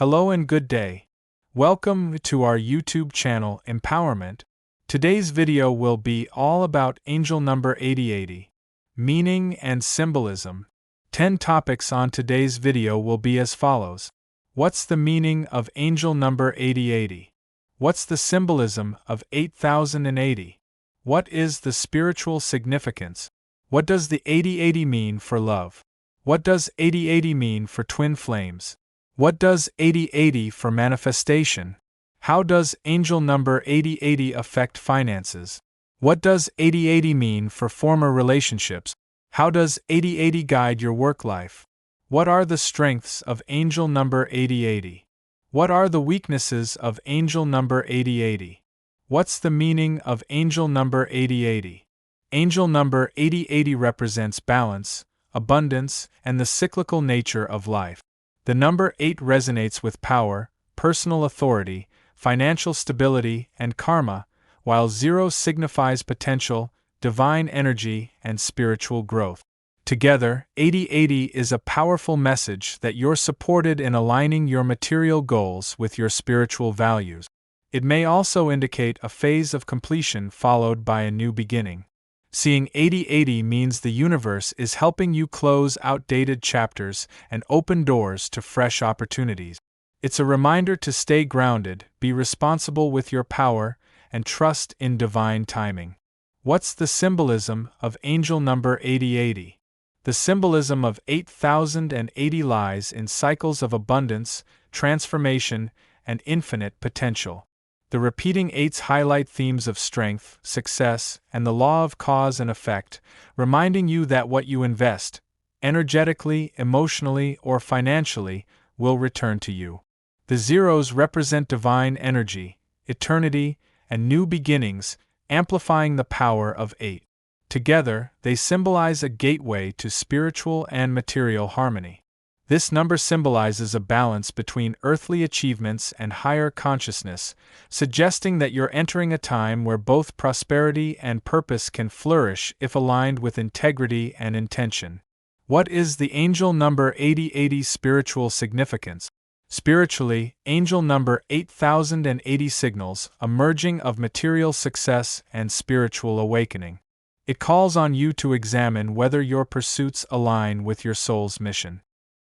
Hello and good day. Welcome to our YouTube channel Empowerment. Today's video will be all about angel number 8080, meaning and symbolism. 10 topics on today's video will be as follows. What's the meaning of angel number 8080? What's the symbolism of 8080? What is the spiritual significance? What does the 8080 mean for love? What does 8080 mean for twin flames? What does 8080 for manifestation? How does angel number 8080 affect finances? What does 8080 mean for former relationships? How does 8080 guide your work life? What are the strengths of angel number 8080? What are the weaknesses of angel number 8080? What's the meaning of angel number 8080? Angel number 8080 represents balance, abundance, and the cyclical nature of life. The number 8 resonates with power, personal authority, financial stability, and karma, while 0 signifies potential, divine energy, and spiritual growth. Together, 8080 is a powerful message that you're supported in aligning your material goals with your spiritual values. It may also indicate a phase of completion followed by a new beginning. Seeing 8080 means the universe is helping you close outdated chapters and open doors to fresh opportunities. It's a reminder to stay grounded, be responsible with your power, and trust in divine timing. What's the symbolism of angel number 8080? The symbolism of 8080 lies in cycles of abundance, transformation, and infinite potential. The repeating 8s highlight themes of strength, success, and the law of cause and effect, reminding you that what you invest, energetically, emotionally, or financially, will return to you. The 0s represent divine energy, eternity, and new beginnings, amplifying the power of 8. Together, they symbolize a gateway to spiritual and material harmony. This number symbolizes a balance between earthly achievements and higher consciousness, suggesting that you're entering a time where both prosperity and purpose can flourish if aligned with integrity and intention. What is the angel number 8080's spiritual significance? Spiritually, angel number 8080 signals a merging of material success and spiritual awakening. It calls on you to examine whether your pursuits align with your soul's mission.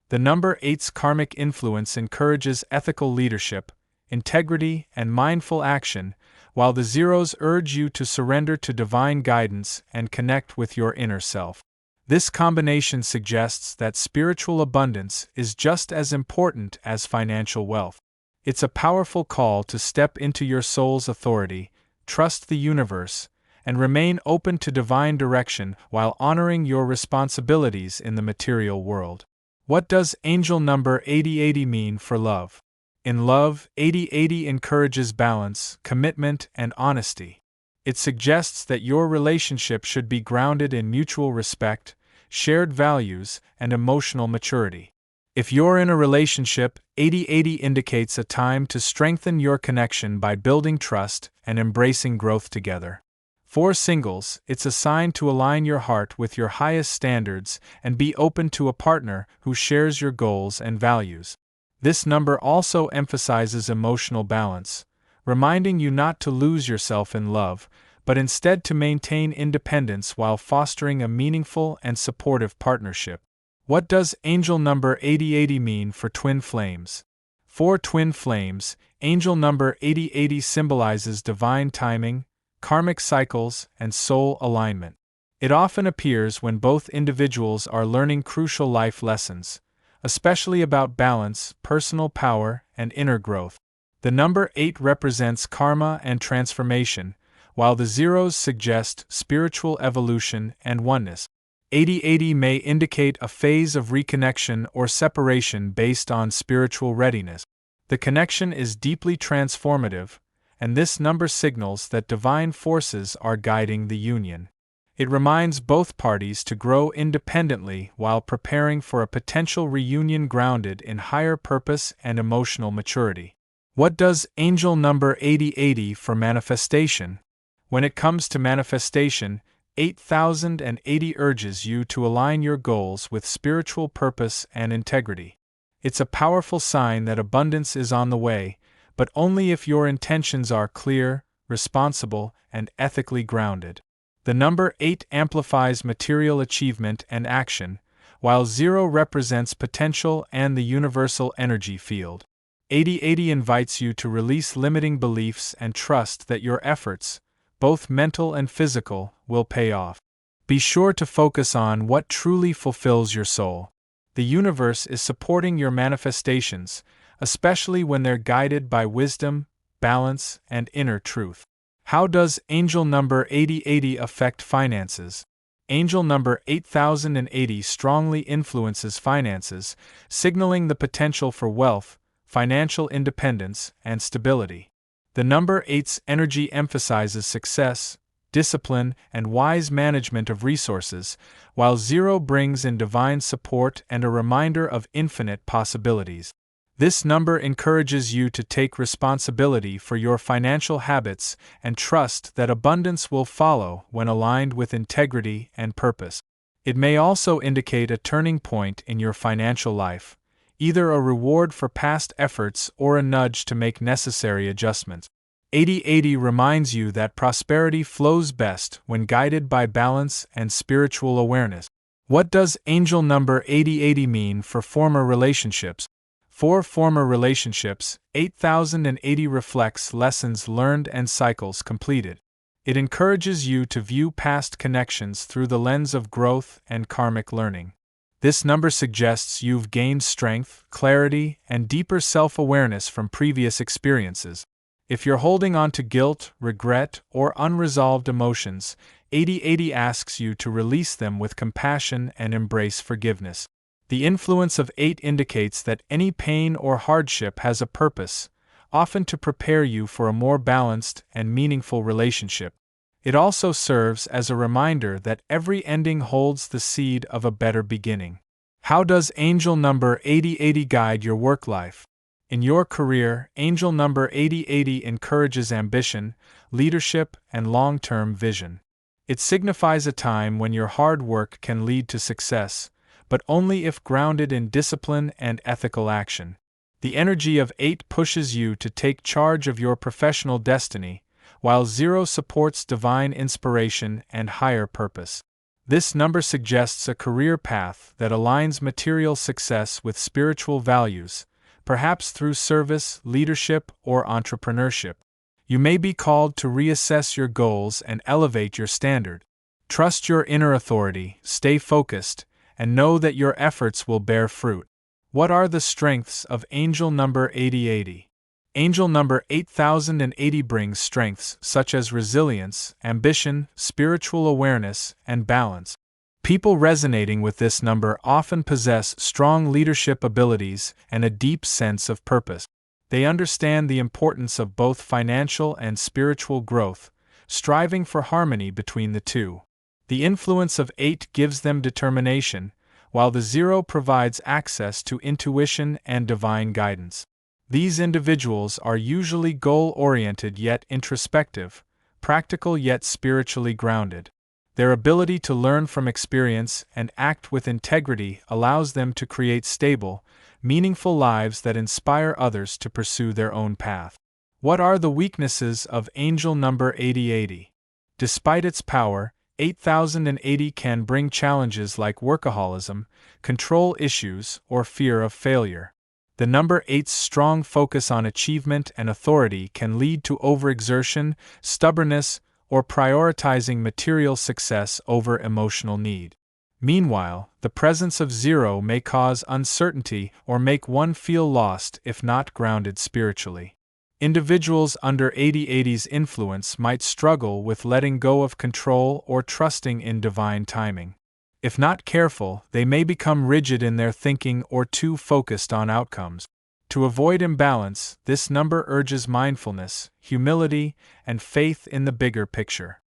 The number 8's karmic influence encourages ethical leadership, integrity, and mindful action, while the 0s urge you to surrender to divine guidance and connect with your inner self. This combination suggests that spiritual abundance is just as important as financial wealth. It's a powerful call to step into your soul's authority, trust the universe, and remain open to divine direction while honoring your responsibilities in the material world. What does angel number 8080 mean for love? In love, 8080 encourages balance, commitment, and honesty. It suggests that your relationship should be grounded in mutual respect, shared values, and emotional maturity. If you're in a relationship, 8080 indicates a time to strengthen your connection by building trust and embracing growth together. For singles, it's a sign to align your heart with your highest standards and be open to a partner who shares your goals and values. This number also emphasizes emotional balance, reminding you not to lose yourself in love, but instead to maintain independence while fostering a meaningful and supportive partnership. What does angel number 8080 mean for twin flames? For twin flames, angel number 8080 symbolizes divine timing, karmic cycles, and soul alignment. It often appears when both individuals are learning crucial life lessons, especially about balance, personal power, and inner growth. The number 8 represents karma and transformation, while the 0s suggest spiritual evolution and oneness. 8080 may indicate a phase of reconnection or separation based on spiritual readiness. The connection is deeply transformative, and this number signals that divine forces are guiding the union. It reminds both parties to grow independently while preparing for a potential reunion grounded in higher purpose and emotional maturity. What does angel number 8080 for manifestation? When it comes to manifestation, 8080 urges you to align your goals with spiritual purpose and integrity. It's a powerful sign that abundance is on the way, but only if your intentions are clear, responsible, and ethically grounded. The number 8 amplifies material achievement and action, while 0 represents potential and the universal energy field. 8080 invites you to release limiting beliefs and trust that your efforts, both mental and physical, will pay off. Be sure to focus on what truly fulfills your soul. The universe is supporting your manifestations, especially when they're guided by wisdom, balance, and inner truth. How does angel number 8080 affect finances? Angel number 8080 strongly influences finances, signaling the potential for wealth, financial independence, and stability. The number 8's energy emphasizes success, discipline, and wise management of resources, while 0 brings in divine support and a reminder of infinite possibilities. This number encourages you to take responsibility for your financial habits and trust that abundance will follow when aligned with integrity and purpose. It may also indicate a turning point in your financial life, either a reward for past efforts or a nudge to make necessary adjustments. 8080 reminds you that prosperity flows best when guided by balance and spiritual awareness. What does angel number 8080 mean for former relationships? For former relationships, 8080 reflects lessons learned and cycles completed. It encourages you to view past connections through the lens of growth and karmic learning. This number suggests you've gained strength, clarity, and deeper self-awareness from previous experiences. If you're holding on to guilt, regret, or unresolved emotions, 8080 asks you to release them with compassion and embrace forgiveness. The influence of 8 indicates that any pain or hardship has a purpose, often to prepare you for a more balanced and meaningful relationship. It also serves as a reminder that every ending holds the seed of a better beginning. How does angel number 8080 guide your work life? In your career, angel number 8080 encourages ambition, leadership, and long-term vision. It signifies a time when your hard work can lead to success, but only if grounded in discipline and ethical action. The energy of 8 pushes you to take charge of your professional destiny, while 0 supports divine inspiration and higher purpose. This number suggests a career path that aligns material success with spiritual values, perhaps through service, leadership, or entrepreneurship. You may be called to reassess your goals and elevate your standard. Trust your inner authority, stay focused, and know that your efforts will bear fruit. What are the strengths of angel number 8080? Angel number 8080 brings strengths such as resilience, ambition, spiritual awareness, and balance. People resonating with this number often possess strong leadership abilities and a deep sense of purpose. They understand the importance of both financial and spiritual growth, striving for harmony between the two. The influence of 8 gives them determination, while the 0 provides access to intuition and divine guidance. These individuals are usually goal-oriented yet introspective, practical yet spiritually grounded. Their ability to learn from experience and act with integrity allows them to create stable, meaningful lives that inspire others to pursue their own path. What are the weaknesses of angel number 8080? Despite its power, 8080 can bring challenges like workaholism, control issues, or fear of failure. The number 8's strong focus on achievement and authority can lead to overexertion, stubbornness, or prioritizing material success over emotional need. Meanwhile, the presence of 0 may cause uncertainty or make one feel lost if not grounded spiritually. Individuals under 8080's influence might struggle with letting go of control or trusting in divine timing. If not careful, they may become rigid in their thinking or too focused on outcomes. To avoid imbalance, this number urges mindfulness, humility, and faith in the bigger picture.